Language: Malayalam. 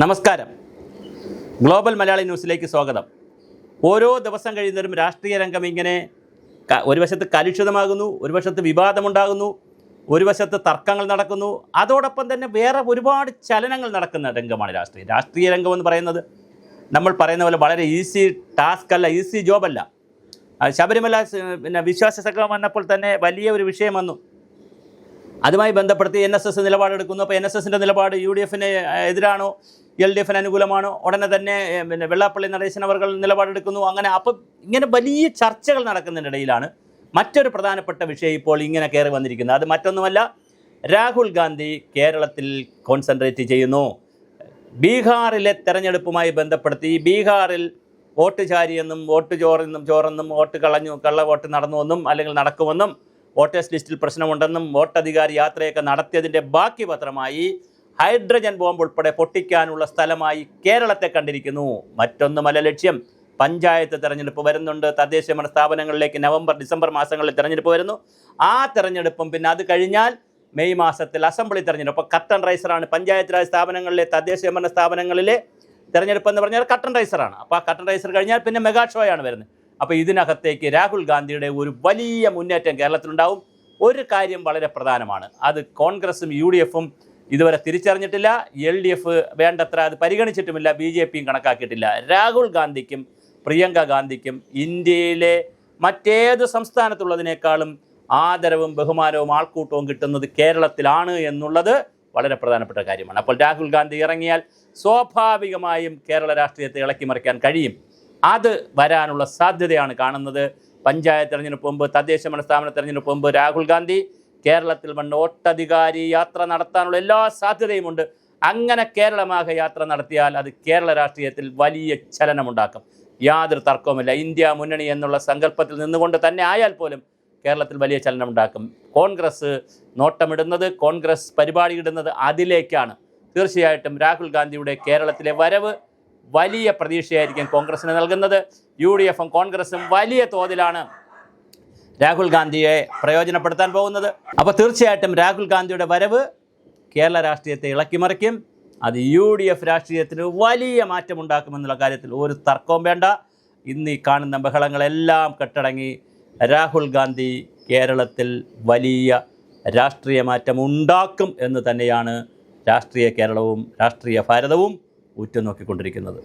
നമസ്കാരം. ഗ്ലോബൽ മലയാളി ന്യൂസിലേക്ക് സ്വാഗതം. ഓരോ ദിവസം കഴിയുന്നവരും രാഷ്ട്രീയ രംഗം ഇങ്ങനെ ഒരു വശത്ത് കലുഷിതമാകുന്നു, ഒരു വശത്ത് വിവാദമുണ്ടാകുന്നു, ഒരു വശത്ത് തർക്കങ്ങൾ നടക്കുന്നു. അതോടൊപ്പം തന്നെ വേറെ ഒരുപാട് ചലനങ്ങൾ നടക്കുന്ന രംഗമാണ് രാഷ്ട്രീയ രംഗം എന്ന് പറയുന്നത്. നമ്മൾ പറയുന്ന പോലെ വളരെ ഈസി ടാസ്ക് അല്ല, ഈസി ജോബല്ല. ശബരിമല വിശ്വാസ സംഗമം വന്നപ്പോൾ തന്നെ വലിയ ഒരു വിഷയം വന്നു. അതുമായി ബന്ധപ്പെടുത്തി NSS നിലപാടെടുക്കുന്നു. അപ്പോൾ NSSൻ്റെ നിലപാട് UDF എതിരാണോ LDF അനുകൂലമാണോ? ഉടനെ തന്നെ വെള്ളാപ്പള്ളി നടേശൻ അവർ നിലപാടെടുക്കുന്നു. അങ്ങനെ അപ്പം ഇങ്ങനെ വലിയ ചർച്ചകൾ നടക്കുന്നതിനിടയിലാണ് മറ്റൊരു പ്രധാനപ്പെട്ട വിഷയം ഇപ്പോൾ ഇങ്ങനെ കയറി വന്നിരിക്കുന്നത്. അത് മറ്റൊന്നുമല്ല, രാഹുൽ ഗാന്ധി കേരളത്തിൽ കോൺസെൻട്രേറ്റ് ചെയ്യുന്നു. ബീഹാറിലെ തെരഞ്ഞെടുപ്പുമായി ബന്ധപ്പെടുത്തി ബീഹാറിൽ വോട്ട് ചാരിയെന്നും വോട്ട് ചോറെന്നും വോട്ട് കള്ള വോട്ട് നടന്നുവെന്നും അല്ലെങ്കിൽ നടക്കുമെന്നും വോട്ടേഴ്സ് ലിസ്റ്റിൽ പ്രശ്നമുണ്ടെന്നും വോട്ടധികാരി യാത്രയൊക്കെ നടത്തിയതിൻ്റെ ബാക്കി പത്രമായി ഹൈഡ്രജൻ ബോംബ് ഉൾപ്പെടെ പൊട്ടിക്കാനുള്ള സ്ഥലമായി കേരളത്തെ കണ്ടിരിക്കുന്നു. മറ്റൊന്നുമല്ല ലക്ഷ്യം. പഞ്ചായത്ത് തെരഞ്ഞെടുപ്പ് വരുന്നുണ്ട്. തദ്ദേശഭരണ സ്ഥാപനങ്ങളിലേക്ക് ഡിസംബർ മാസങ്ങളിൽ തെരഞ്ഞെടുപ്പ് വരുന്നു. ആ തെരഞ്ഞെടുപ്പും പിന്നെ അത് കഴിഞ്ഞാൽ മെയ് മാസത്തിൽ അസംബ്ലി തെരഞ്ഞെടുപ്പ്. അപ്പോൾ കട്ടൺ റൈസറാണ് പഞ്ചായത്ത് രാജ് സ്ഥാപനങ്ങളിലെ തദ്ദേശഭരണ സ്ഥാപനങ്ങളിലെ തെരഞ്ഞെടുപ്പ് എന്ന് പറഞ്ഞാൽ കട്ടൺ റൈസറാണ്. അപ്പോൾ ആ കട്ടൺ റൈസർ കഴിഞ്ഞാൽ പിന്നെ മെഗാ ഷോയാണ് വരുന്നത്. അപ്പോൾ ഇതിനകത്തേക്ക് രാഹുൽ ഗാന്ധിയുടെ ഒരു വലിയ മുന്നേറ്റം കേരളത്തിലുണ്ടാവും. ഒരു കാര്യം വളരെ പ്രധാനമാണ്, അത് കോൺഗ്രസും UDFും ഇതുവരെ തിരിച്ചറിഞ്ഞിട്ടില്ല. LDF വേണ്ടത്ര അത് പരിഗണിച്ചിട്ടുമില്ല, BJPയും കണക്കാക്കിയിട്ടില്ല. രാഹുൽ ഗാന്ധിക്കും പ്രിയങ്ക ഗാന്ധിക്കും ഇന്ത്യയിലെ മറ്റേത് സംസ്ഥാനത്തുള്ളതിനേക്കാളും ആദരവും ബഹുമാനവും ആൾക്കൂട്ടവും കിട്ടുന്നത് കേരളത്തിലാണ് എന്നുള്ളത് വളരെ പ്രധാനപ്പെട്ട കാര്യമാണ്. അപ്പോൾ രാഹുൽ ഗാന്ധി ഇറങ്ങിയാൽ സ്വാഭാവികമായും കേരള രാഷ്ട്രീയത്തെ ഇളക്കിമറിക്കാൻ കഴിയും. അത് വരാനുള്ള സാധ്യതയാണ് കാണുന്നത്. പഞ്ചായത്ത് തെരഞ്ഞെടുപ്പ് മുമ്പ്, തദ്ദേശഭരണ സ്ഥാപന തെരഞ്ഞെടുപ്പ് മുമ്പ് രാഹുൽ ഗാന്ധി കേരളത്തിൽ വോട്ടധികാരി യാത്ര നടത്താനുള്ള എല്ലാ സാധ്യതയുമുണ്ട്. അങ്ങനെ കേരളമാകെ യാത്ര നടത്തിയാൽ അത് കേരള രാഷ്ട്രീയത്തിൽ വലിയ ചലനമുണ്ടാക്കും. യാതൊരു തർക്കവുമില്ല. ഇന്ത്യ മുന്നണി എന്നുള്ള സങ്കല്പത്തിൽ നിന്നുകൊണ്ട് തന്നെ ആയാൽ പോലും കേരളത്തിൽ വലിയ ചലനമുണ്ടാക്കും. കോൺഗ്രസ് നോട്ടമിടുന്നത്, കോൺഗ്രസ് പരിപാടിയിടുന്നത് അതിലേക്കാണ്. തീർച്ചയായിട്ടും രാഹുൽ ഗാന്ധിയുടെ കേരളത്തിലെ വരവ് വലിയ പ്രതീക്ഷയായിരിക്കും കോൺഗ്രസിന് നൽകുന്നത്. UDFും കോൺഗ്രസും വലിയ തോതിലാണ് രാഹുൽ ഗാന്ധിയെ പ്രയോജനപ്പെടുത്താൻ പോകുന്നത്. അപ്പോൾ തീർച്ചയായിട്ടും രാഹുൽ ഗാന്ധിയുടെ വരവ് കേരള രാഷ്ട്രീയത്തെ ഇളക്കിമറിക്കും. അത് UDF രാഷ്ട്രീയത്തിന് വലിയ മാറ്റമുണ്ടാക്കുമെന്നുള്ള കാര്യത്തിൽ ഒരു തർക്കവും വേണ്ട. ഇന്ന് ഈ കാണുന്ന ബഹളങ്ങളെല്ലാം കെട്ടടങ്ങി രാഹുൽ ഗാന്ധി കേരളത്തിൽ വലിയ രാഷ്ട്രീയ മാറ്റം ഉണ്ടാക്കും എന്ന് തന്നെയാണ് രാഷ്ട്രീയ കേരളവും രാഷ്ട്രീയ ഭാരതവും ഉറ്റുനോക്കിക്കൊണ്ടിരിക്കുന്നത്.